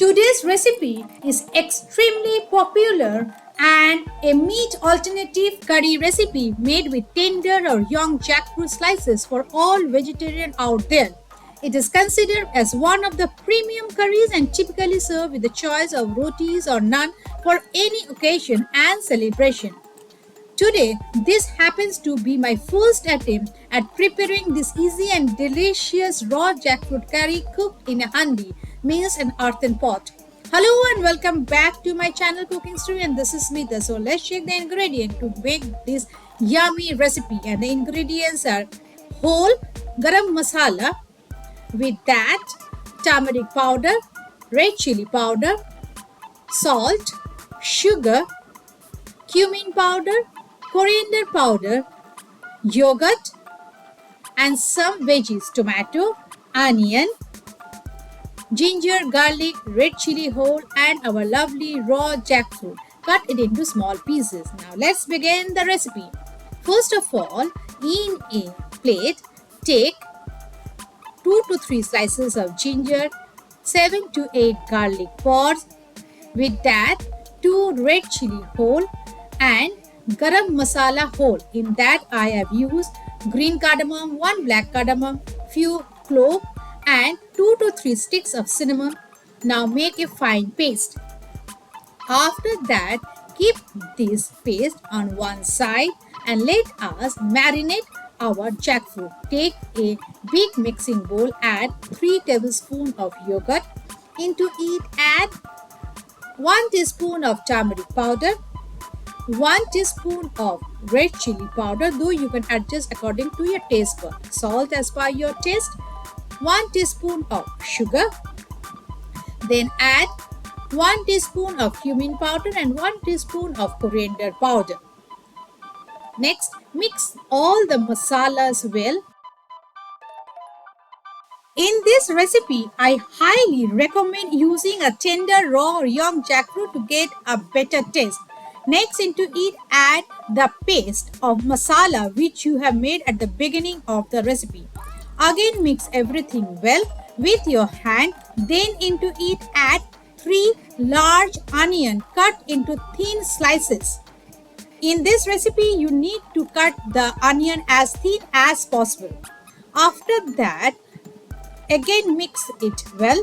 Today's recipe is extremely popular and a meat alternative curry recipe made with tender or young jackfruit slices for all vegetarian out there. It is considered as one of the premium curries and typically served with the choice of rotis or naan for any occasion and celebration. Today, this happens to be my first attempt at preparing this easy and delicious raw jackfruit curry cooked in a handi, means an earthen pot. Hello and welcome back to my channel Cooking Story, and this is Smita. So let's check the ingredient to make this yummy recipe, and the ingredients are whole garam masala, with that turmeric powder, red chili powder, salt, sugar, cumin powder, coriander powder, yogurt, and some veggies tomato, onion, ginger, garlic, red chili whole, and our lovely raw jackfruit. Cut it into small pieces. Now let's begin the recipe. First of all, in a plate, take 2 to 3 slices of ginger, 7 to 8 garlic pods, with that 2 red chili whole and garam masala whole. In that I have used green cardamom, 1 black cardamom, few cloves and 2 to 3 sticks of cinnamon. Now make a fine paste. After that, keep this paste on one side and let us marinate our jackfruit. Take a big mixing bowl, add 3 tablespoons of yogurt. Into it add 1 teaspoon of turmeric powder, 1 teaspoon of red chili powder, though you can adjust according to your taste bud. Salt as per your taste, 1 teaspoon of sugar. Then add 1 teaspoon of cumin powder and 1 teaspoon of coriander powder. Next, mix all the masalas well. In this recipe, I highly recommend using a tender raw or young jackfruit to get a better taste. Next, into it add the paste of masala which you have made at the beginning of the recipe. Again mix everything well with your hand. Then into it add 3 large onion cut into thin slices. In this recipe, you need to cut the onion as thin as possible. After that, again mix it well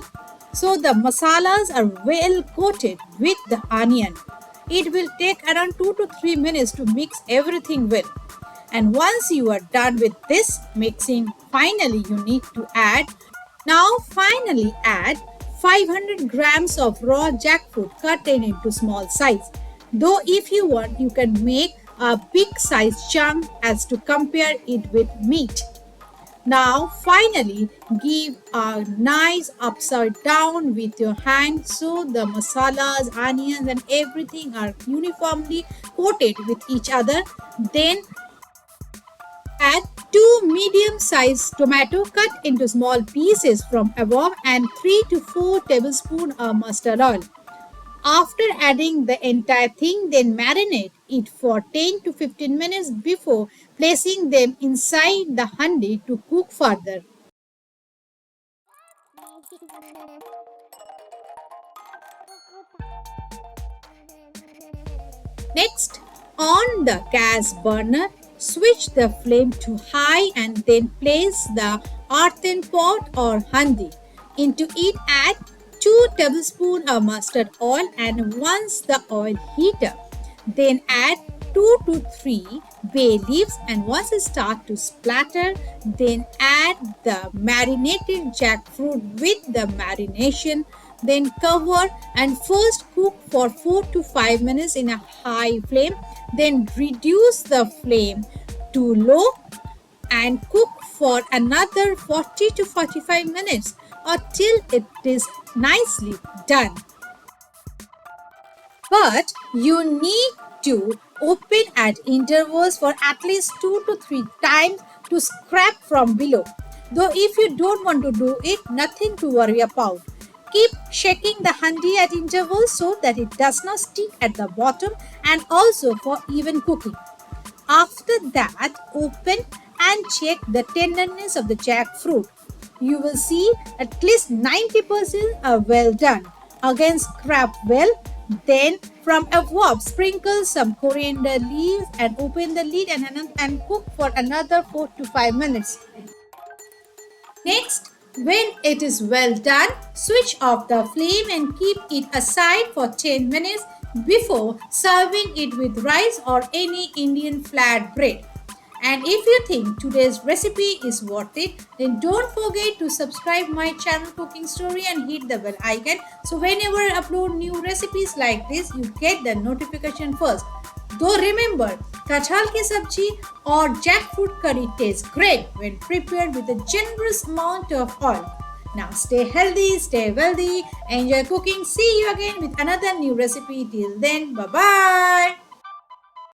so the masalas are well coated with the onion. It will take around 2 to 3 minutes to mix everything well. And once you are done with this mixing, finally you need to add 500 grams of raw jackfruit cut into small size. Though if you want, you can make a big size chunk as to compare it with meat. Now finally give a nice upside down with your hand so the masalas, onions and everything are uniformly coated with each other. Then add 2 medium sized tomato cut into small pieces from above and 3 to 4 tablespoons of mustard oil. After adding the entire thing, then marinate it for 10 to 15 minutes before placing them inside the handi to cook further. Next, on the gas burner, switch the flame to high and then place the earthen pot or handi. Into it add 2 tablespoons of mustard oil, and once the oil heat up, then add 2 to 3 bay leaves, and once it starts to splatter, then add the marinated jackfruit with the marination. Then cover and first cook for 4 to 5 minutes in a high flame. Then reduce the flame to low and cook for another 40 to 45 minutes or till it is nicely done. But you need to open at intervals for at least 2 to 3 times to scrape from below. Though if you don't want to do it, nothing to worry about. Keep shaking the handi at intervals so that it does not stick at the bottom, and also for even cooking. After that, open and check the tenderness of the jackfruit. You will see at least 90% are well done. Again, scrap well. Then, from above, sprinkle some coriander leaves and open the lid and cook for another 4 to 5 minutes. Next, when it is well done, switch off the flame and keep it aside for 10 minutes before serving it with rice or any Indian flat bread. And if you think today's recipe is worth it, then don't forget to subscribe my channel Cooking Story and hit the bell icon. So whenever I upload new recipes like this, you get the notification first. Though remember, kathal ki sabji or jackfruit curry tastes great when prepared with a generous amount of oil. Now stay healthy, stay wealthy, enjoy cooking. See you again with another new recipe. Till then, bye bye.